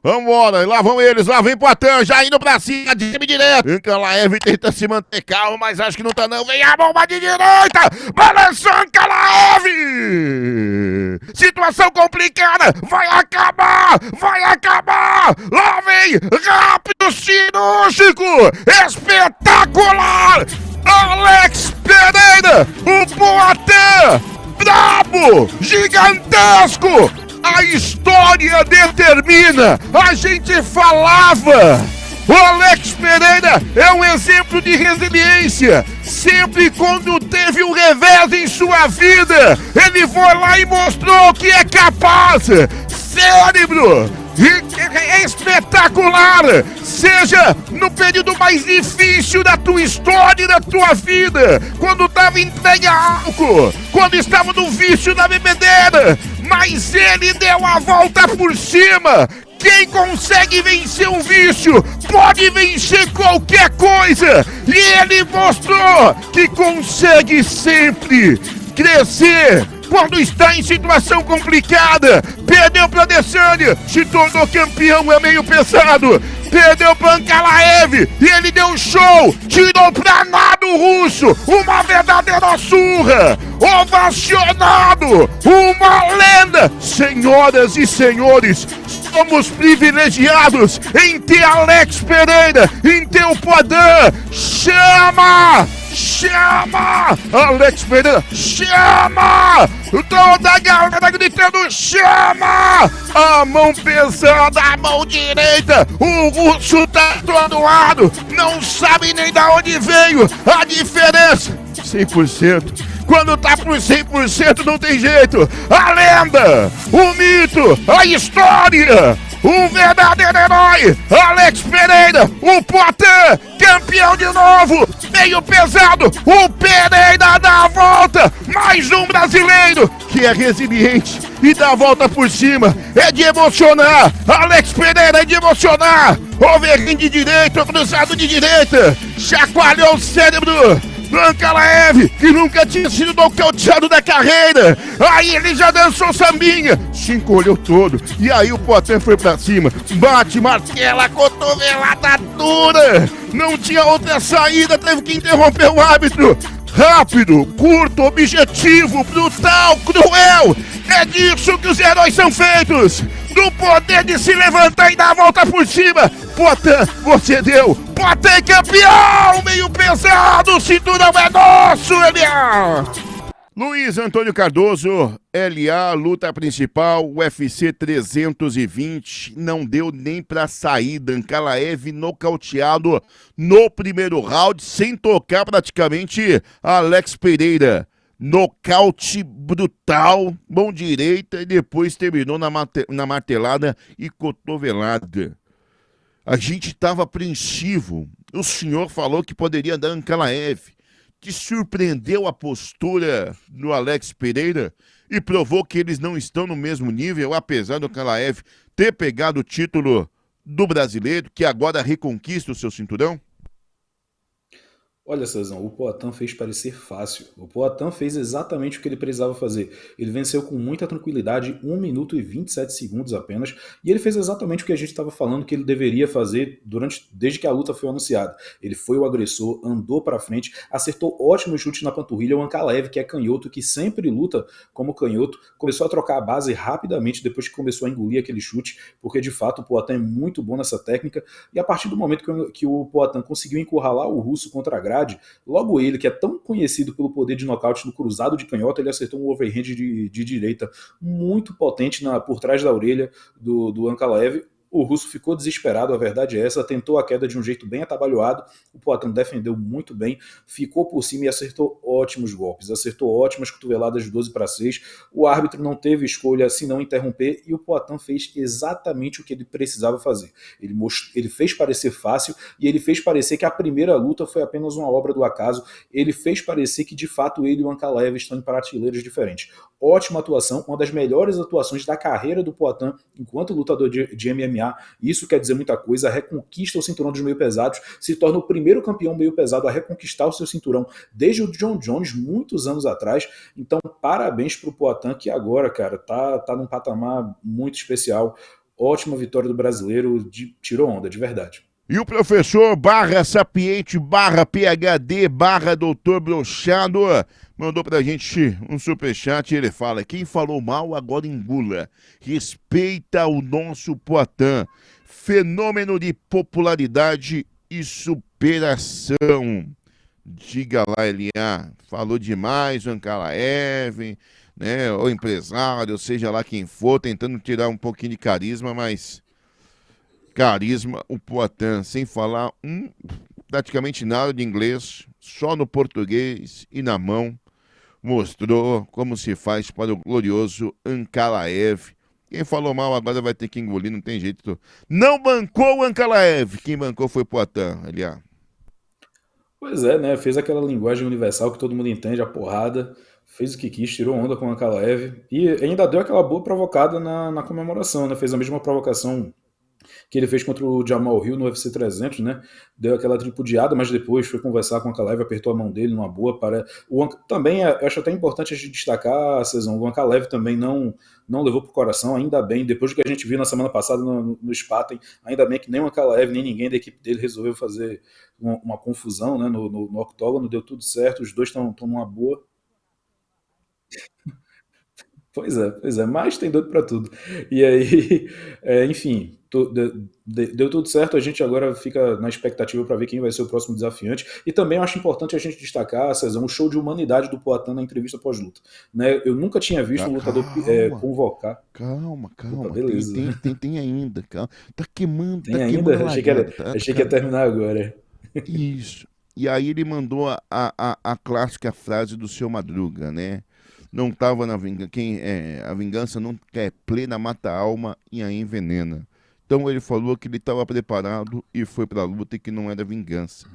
Vambora, lá vão eles, lá vem Poatan, já indo pra cima, de time direto. Ankalaev tenta se manter calmo, mas acho que não tá não. Vem a bomba de direita, balançou Ankalaev. Situação complicada, vai acabar. Lá vem, rápido, cirúrgico, espetacular. Alex Pereira, o Poatan, brabo, gigantesco. A história determina, a gente falava. O Alex Pereira é um exemplo de resiliência. Sempre quando teve um revés em sua vida, ele foi lá e mostrou que é capaz. Cérebro é espetacular, seja no período mais difícil da tua história e da tua vida, quando estava entregue a álcool, quando estava no vício da bebedeira, mas ele deu a volta por cima. Quem consegue vencer um vício pode vencer qualquer coisa, e ele mostrou que consegue sempre crescer quando está em situação complicada. Perdeu para Adesanya, se tornou campeão, é meio pesado. Perdeu para Ankalaev e ele deu um show, tirou pra nada o russo, uma verdadeira surra, ovacionado, uma lenda. Senhoras e senhores, somos privilegiados em ter Alex Pereira, em ter o Poatan. Chama! Alex Pereira, chama! Toda a galera gritando, chama! A mão pesada, a mão direita, o russo tá atordoado, não sabe nem da onde veio, a diferença, 100%. Quando tá por 100% não tem jeito. A lenda, o mito, a história, um verdadeiro herói, Alex Pereira, o Poatan, campeão de novo, meio pesado, o Pereira dá a volta, mais um brasileiro que é resiliente e dá a volta por cima, é de emocionar, Alex Pereira é de emocionar, overhand de direita, cruzado de direita, chacoalhou o cérebro do Ankalaev, que nunca tinha sido nocauteado da carreira. Aí ele já dançou sambinha, se encolheu todo, e aí o Poatan foi pra cima, bate, martela, cotovelada dura, não tinha outra saída, teve que interromper o árbitro. Rápido, curto, objetivo, brutal, cruel, é disso que os heróis são feitos, do poder de se levantar e dar a volta por cima. Poatan, você deu, Poatan é campeão, meio pesado, o cinturão é nosso, LA! Luiz Antônio Cardoso, LA, luta principal, UFC 320, não deu nem pra saída, Ankalaev nocauteado no primeiro round, sem tocar praticamente Alex Pereira. Nocaute brutal, mão direita, e depois terminou na martelada e cotovelada. A gente estava apreensivo, o senhor falou que poderia dar Ankalaev. Te surpreendeu a postura do Alex Pereira e provou que eles não estão no mesmo nível, apesar do Ankalaev ter pegado o título do brasileiro, que agora reconquista o seu cinturão? Olha, Cezão, o Poatan fez parecer fácil. O Poatan fez exatamente o que ele precisava fazer. Ele venceu com muita tranquilidade, 1 minuto e 27 segundos apenas, e ele fez exatamente o que a gente estava falando que ele deveria fazer desde que a luta foi anunciada. Ele foi o agressor, andou para frente, acertou ótimos chutes na panturrilha. O Ankalaev, que é canhoto, que sempre luta como canhoto, começou a trocar a base rapidamente depois que começou a engolir aquele chute, porque de fato o Poatan é muito bom nessa técnica, e a partir do momento que o Poatan conseguiu encurralar o russo contra a grade, logo ele, que é tão conhecido pelo poder de nocaute no cruzado de canhota, ele acertou um overhand de direita muito potente por trás da orelha do Ankalaev. O russo ficou desesperado, a verdade é essa, tentou a queda de um jeito bem atabalhoado, o Poatan defendeu muito bem, ficou por cima e acertou ótimos golpes, acertou ótimas cotoveladas de 12-6, o árbitro não teve escolha senão interromper, e o Poatan fez exatamente o que ele precisava fazer. Ele fez parecer fácil, e ele fez parecer que a primeira luta foi apenas uma obra do acaso, ele fez parecer que de fato ele e o Ankalaev estão em prateleiras diferentes. Ótima atuação, uma das melhores atuações da carreira do Poatan enquanto lutador de MMA. Isso quer dizer muita coisa, reconquista o cinturão dos meio pesados, se torna o primeiro campeão meio pesado a reconquistar o seu cinturão desde o John Jones, muitos anos atrás. Então parabéns pro Poatan, que agora, cara, tá num patamar muito especial. ótima vitória do brasileiro, tirou onda, de verdade. E o professor barra sapiente, barra PHD, barra doutor brochado, mandou pra gente um superchat e ele fala: quem falou mal agora engula. Respeita o nosso Poatan. Fenômeno de popularidade e superação. Diga lá, Elian. Falou demais o Ankalaev, né? O empresário, seja lá quem for, tentando tirar um pouquinho de carisma, mas carisma, o Poatan, sem falar praticamente nada de inglês, só no português e na mão, mostrou como se faz para o glorioso Ankalaev. Quem falou mal agora vai ter que engolir, não tem jeito. Não bancou o Ankalaev, quem bancou foi o Poatan, aliás. Pois é, né? Fez aquela linguagem universal que todo mundo entende, a porrada, fez o que quis, tirou onda com a Ankalaev e ainda deu aquela boa provocada na comemoração, né? Fez a mesma provocação que ele fez contra o Jamal Hill no UFC 300, né? Deu aquela tripudiada, mas depois foi conversar com o Ankalaev, apertou a mão dele numa boa. Também eu acho até importante a gente destacar, Cezão, o Ankalaev também não levou pro coração, ainda bem, depois do que a gente viu na semana passada no Spaten, ainda bem que nem o Ankalaev, nem ninguém da equipe dele resolveu fazer uma confusão, né, no octógono, deu tudo certo, os dois estão numa boa. Pois é, mas tem doido pra tudo. E aí, enfim, deu tudo certo, a gente agora fica na expectativa para ver quem vai ser o próximo desafiante. E também eu acho importante a gente destacar, Cezão, o show de humanidade do Poatan na entrevista pós-luta. Né? Eu nunca tinha visto um lutador Calma, convocar. calma, Opa, calma. Tem, beleza. tem, tem, tem ainda, calma. Tem Tá queimando a ainda? largada, tá? Achei que ia terminar agora. Isso. E aí ele mandou a clássica frase do seu Madruga, né? Não tava na vingança. A vingança não quer plena, mata a alma e a envenena. Então ele falou que ele estava preparado e foi pra luta e que não era vingança.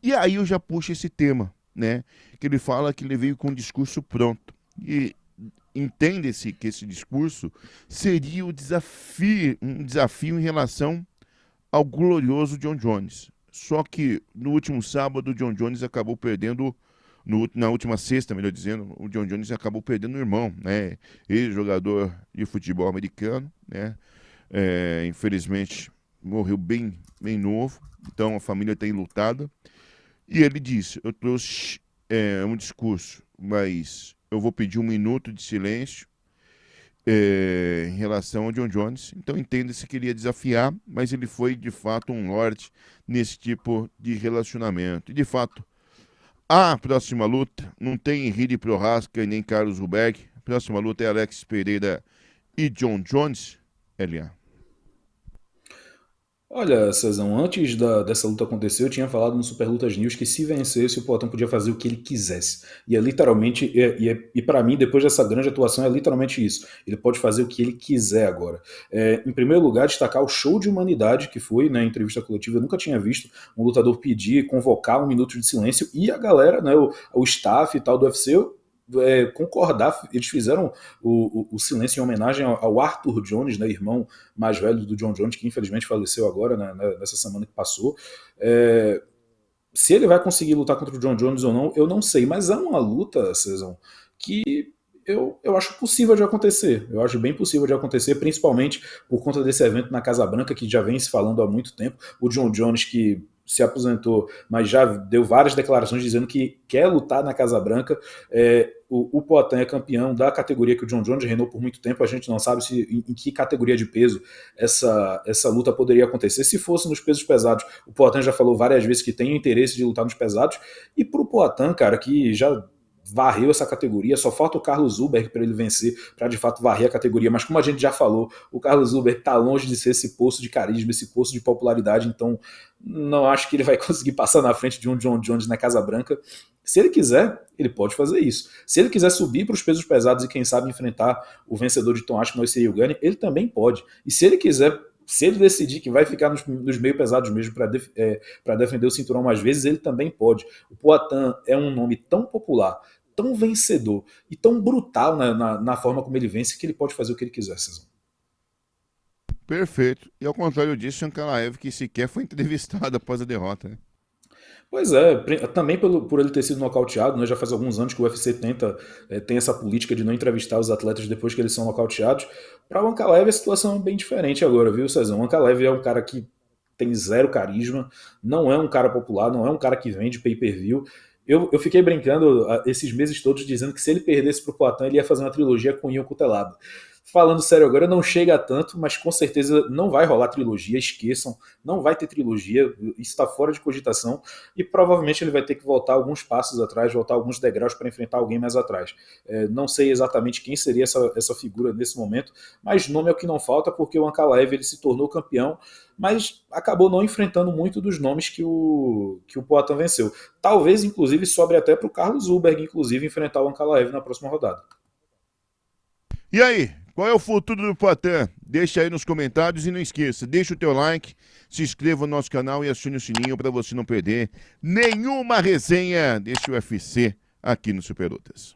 E aí eu já puxo esse tema, né? Que ele fala que ele veio com um discurso pronto. E entende-se que esse discurso seria um desafio em relação ao glorioso John Jones. Só que no último sábado, o John Jones acabou perdendo, na última sexta, melhor dizendo, o John Jones acabou perdendo o irmão, né? Ex-jogador de futebol americano, né? Infelizmente, morreu bem novo, então a família está enlutada. E ele disse: eu trouxe um discurso, mas eu vou pedir 1 minuto de silêncio em relação ao John Jones. Então entenda-se que ele ia desafiar, mas ele foi de fato um lorde nesse tipo de relacionamento. E de fato, a próxima luta não tem Henrique Prohaska e nem Carlos Ruberg. A próxima luta é Alex Pereira e John Jones. LA. Olha, Cezão, antes dessa luta acontecer, eu tinha falado no Super Lutas News que se vencesse, o Poatan podia fazer o que ele quisesse. E é literalmente, e para mim, depois dessa grande atuação, é literalmente isso. Ele pode fazer o que ele quiser agora. Em primeiro lugar, destacar o show de humanidade que foi na entrevista coletiva. Eu nunca tinha visto um lutador pedir, convocar 1 minuto de silêncio e a galera, né, o staff e tal do UFC, concordar. Eles fizeram o silêncio em homenagem ao Arthur Jones, né, irmão mais velho do John Jones, que infelizmente faleceu agora, né, nessa semana que passou. Se ele vai conseguir lutar contra o John Jones ou não, eu não sei, mas é uma luta, Cezão, que eu acho possível de acontecer. Eu acho bem possível de acontecer, principalmente por conta desse evento na Casa Branca, que já vem se falando há muito tempo. O John Jones, que se aposentou, mas já deu várias declarações dizendo que quer lutar na Casa Branca. O Poatan é campeão da categoria que o John Jones reinou por muito tempo. A gente não sabe em que categoria de peso essa luta poderia acontecer. Se fosse nos pesos pesados, o Poatan já falou várias vezes que tem o interesse de lutar nos pesados. E pro Poatan, cara, que já varreu essa categoria, só falta o Carlos Zuber para ele vencer, para de fato varrer a categoria, mas como a gente já falou, o Carlos Zuber está longe de ser esse poço de carisma, esse poço de popularidade, então não acho que ele vai conseguir passar na frente de um John Jones na Casa Branca. Se ele quiser, ele pode fazer isso. Se ele quiser subir para os pesos pesados e quem sabe enfrentar o vencedor de Tom Aspinall e Cyril Gane, ele também pode. E se ele quiser, se ele decidir que vai ficar nos meio pesados mesmo para defender o cinturão mais vezes, ele também pode. O Poatan é um nome tão popular, tão vencedor e tão brutal na forma como ele vence, que ele pode fazer o que ele quiser, Cezão. Perfeito. E ao contrário disso, Ankalaev, que sequer foi entrevistado após a derrota, né? Pois é, também por ele ter sido nocauteado, né, já faz alguns anos que o UFC tem essa política de não entrevistar os atletas depois que eles são nocauteados. Para o Ankalaev a situação é bem diferente agora, viu, Cezão? O Ankalaev é um cara que tem zero carisma, não é um cara popular, não é um cara que vende pay-per-view. Eu fiquei brincando esses meses todos dizendo que se ele perdesse pro Poatan, ele ia fazer uma trilogia com Ian Cutelado. Falando sério agora, não chega a tanto, mas com certeza não vai rolar trilogia, esqueçam, não vai ter trilogia, isso está fora de cogitação, e provavelmente ele vai ter que voltar alguns passos atrás, voltar alguns degraus para enfrentar alguém mais atrás. Não sei exatamente quem seria essa figura nesse momento, mas nome é o que não falta, porque o Ankalaev ele se tornou campeão, mas acabou não enfrentando muito dos nomes que o Poatan venceu. Talvez, inclusive, sobre até para o Carlos Ulberg, inclusive, enfrentar o Ankalaev na próxima rodada. E aí, qual é o futuro do Poatan? Deixa aí nos comentários e não esqueça, deixa o teu like, se inscreva no nosso canal e acione o sininho para você não perder nenhuma resenha desse UFC aqui no Super Lutas.